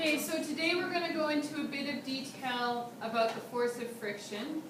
Okay, so today we're going to go into a bit of detail about the force of friction.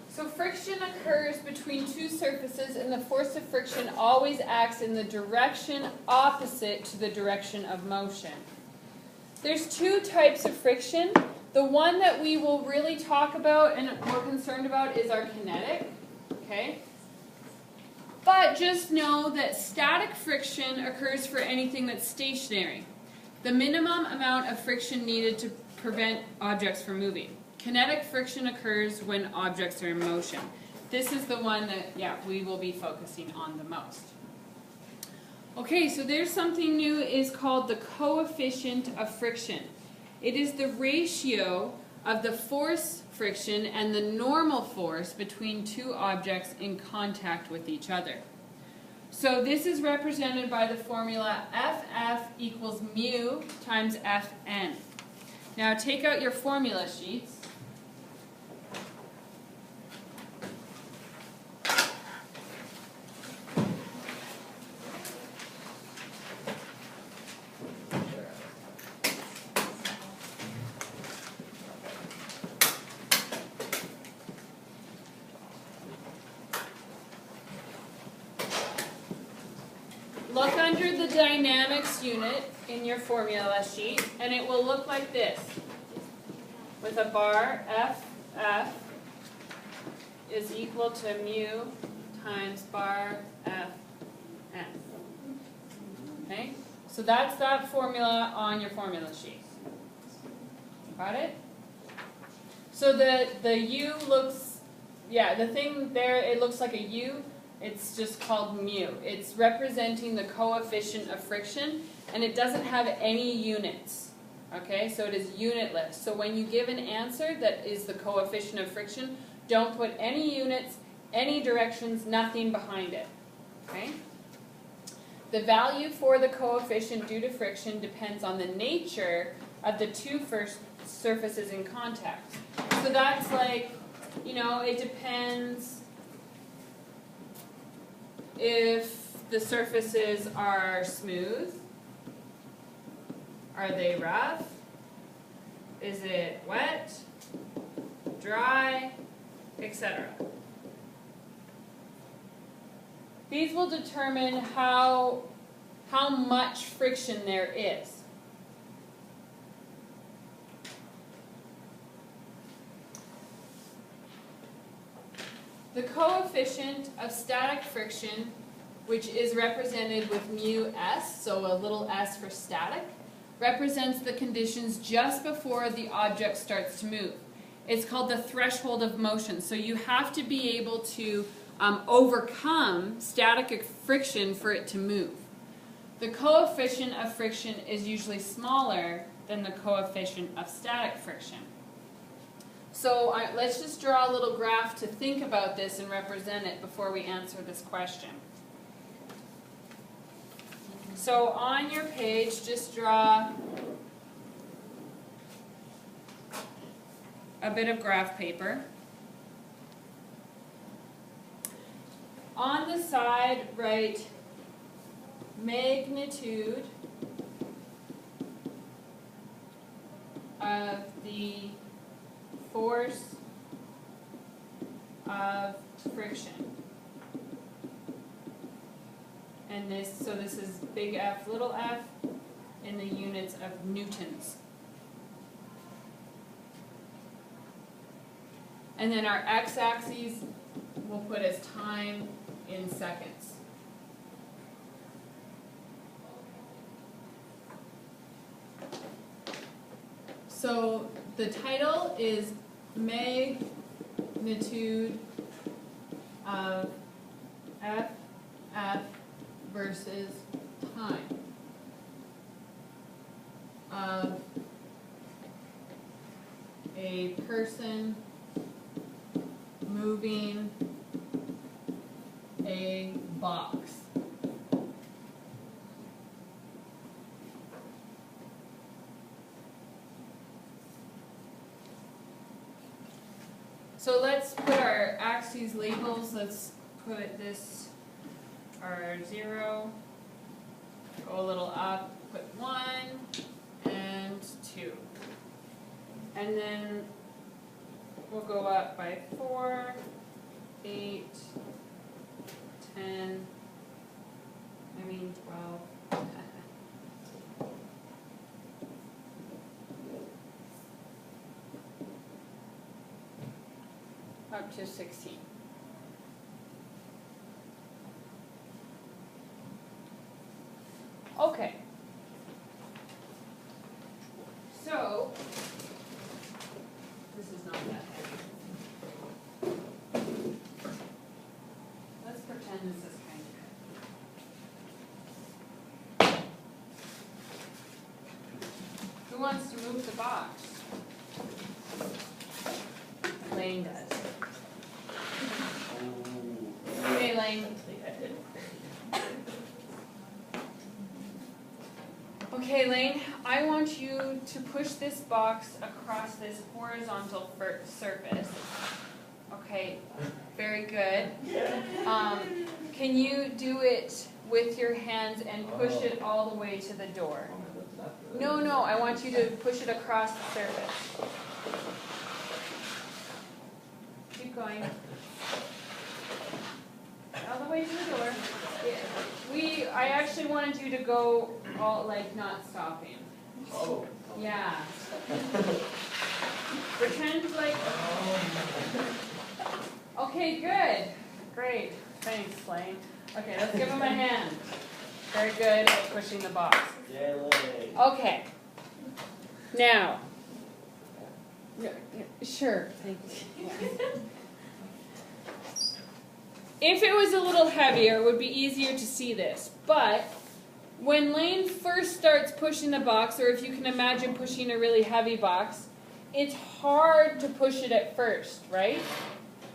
So friction occurs between two surfaces, and the force of friction always acts in the direction opposite to the direction of motion. There's two types of friction. The one that we will really talk about and we're concerned about is our kinetic. Okay? But just know that static friction occurs for anything that's stationary. The minimum amount of friction needed to prevent objects from moving. Kinetic friction occurs when objects are in motion. This is the one that, we will be focusing on the most. Okay, so there's something new, is called the coefficient of friction. It is the ratio of the force friction and the normal force between two objects in contact with each other. So this is represented by the formula FF equals mu times Fn. Now take out your formula sheets. Look under the dynamics unit in your formula sheet, and it will look like this, with a bar FF is equal to mu times bar Fn. Okay? So that's that formula on your formula sheet. Got it? So the U looks, the thing there, it looks like a U. It's just called mu. It's representing the coefficient of friction, and it doesn't have any units. Okay, so it is unitless. So when you give an answer that is the coefficient of friction, don't put any units, any directions, nothing behind it. Okay? The value for the coefficient due to friction depends on the nature of the two first surfaces in contact. So that's like, it depends if the surfaces are smooth. Are they rough? Is it wet, dry, etc.? These will determine how much friction there is. The coefficient of static friction, which is represented with mu s, so a little s for static, represents the conditions just before the object starts to move. It's called the threshold of motion. So you have to be able to overcome static friction for it to move. The coefficient of friction is usually smaller than the coefficient of static friction. So let's just draw a little graph to think about this and represent it before we answer this question. So on your page, just draw a bit of graph paper. On the side, write magnitude of the force of friction. And this is big F, little f, in the units of newtons. And then our x-axis we'll put as time in seconds. So the title is magnitude of FF versus time of a person moving a box. So let's put our axes labels. Let's put this our 0, Go a little up, put 1 and 2. And then we'll go up by 4, 8, 10, 12. Up to 16. Okay. So, this is not that heavy. Let's pretend this is kind of heavy. Who wants to move the box? Lane does. Okay, Lane. Okay, Lane, I want you to push this box across this horizontal surface. Okay, very good. Can you do it with your hands and push it all the way to the door? No, I want you to push it across the surface. Keep going. All the way to the door. Yeah. I actually wanted you to go all, like, not stopping. Oh. Yeah. Pretend like... Okay, good. Great. Thanks, Lane. Okay, let's give him a hand. Very good at pushing the box. Yay. Okay. Now. Sure. Thank you. If it was a little heavier, it would be easier to see this. But when Lane first starts pushing the box, or if you can imagine pushing a really heavy box, it's hard to push it at first, right?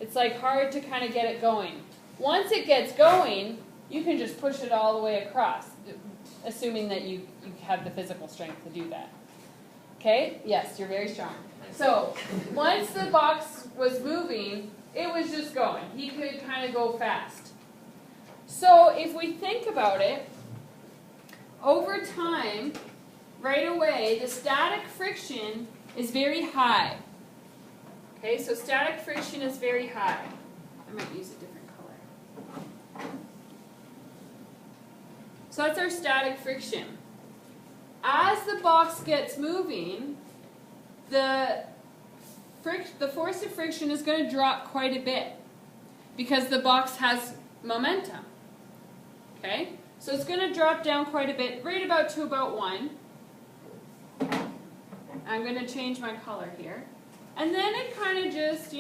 It's like hard to kind of get it going. Once it gets going, you can just push it all the way across, assuming that you have the physical strength to do that. Okay? Yes, you're very strong. So once the box was moving, it was just going. He could kind of go fast. So if we think about it, over time, right away, the static friction is very high. Okay, so static friction is very high. I might use a different color. So that's our static friction. As the box gets moving, the force of friction is going to drop quite a bit because the box has momentum. Okay? So it's going to drop down quite a bit, right about to about 1. I'm going to change my color here. And then it kind of just,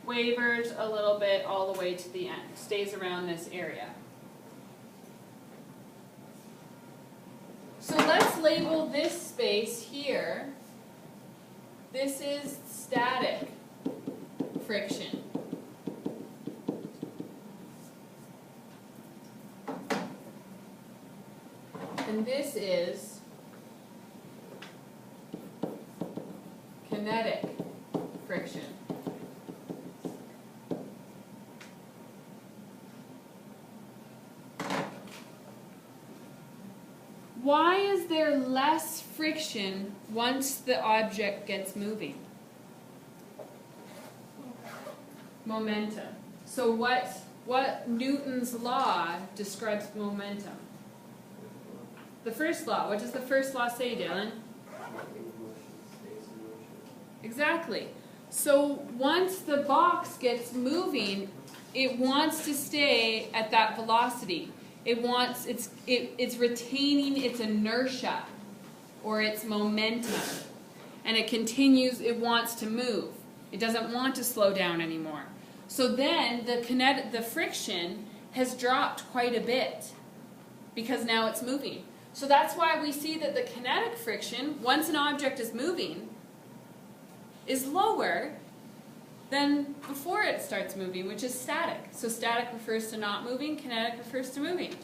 wavers a little bit all the way to the end. Stays around this area. So let's label this space here. This is static friction. And this is kinetic friction. Why is there less friction once the object gets moving? Momentum. So what Newton's law describes momentum? The first law. What does the first law say, Dylan? Exactly. So once the box gets moving, it wants to stay at that velocity. It's retaining its inertia or its momentum. And it continues, it wants to move. It doesn't want to slow down anymore. So then the friction has dropped quite a bit because now it's moving. So that's why we see that the kinetic friction, once an object is moving, is lower than before it starts moving, which is static. So static refers to not moving, kinetic refers to moving.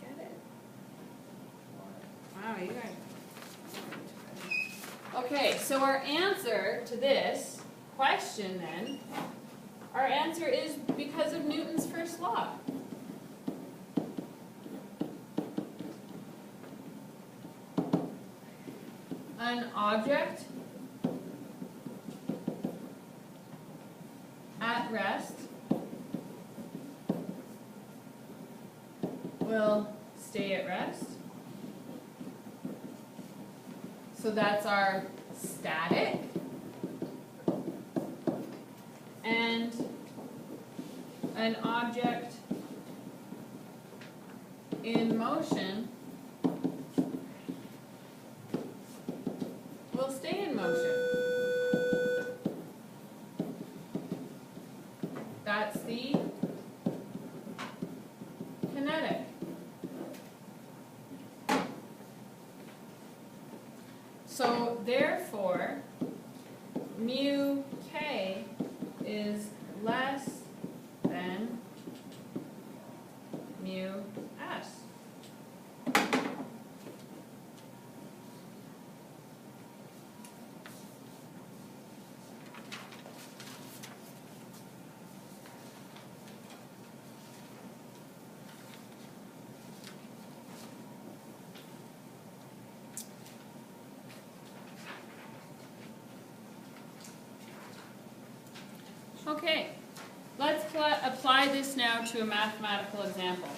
Get it? Wow, you guys. Okay, so our answer to this question then, our answer is because of Newton's first law. an object at rest will stay at rest. So that's our static. And an object in motion will stay in motion. That's the kinetic. So therefore, mu k is less than mu s. Okay, let's apply this now to a mathematical example.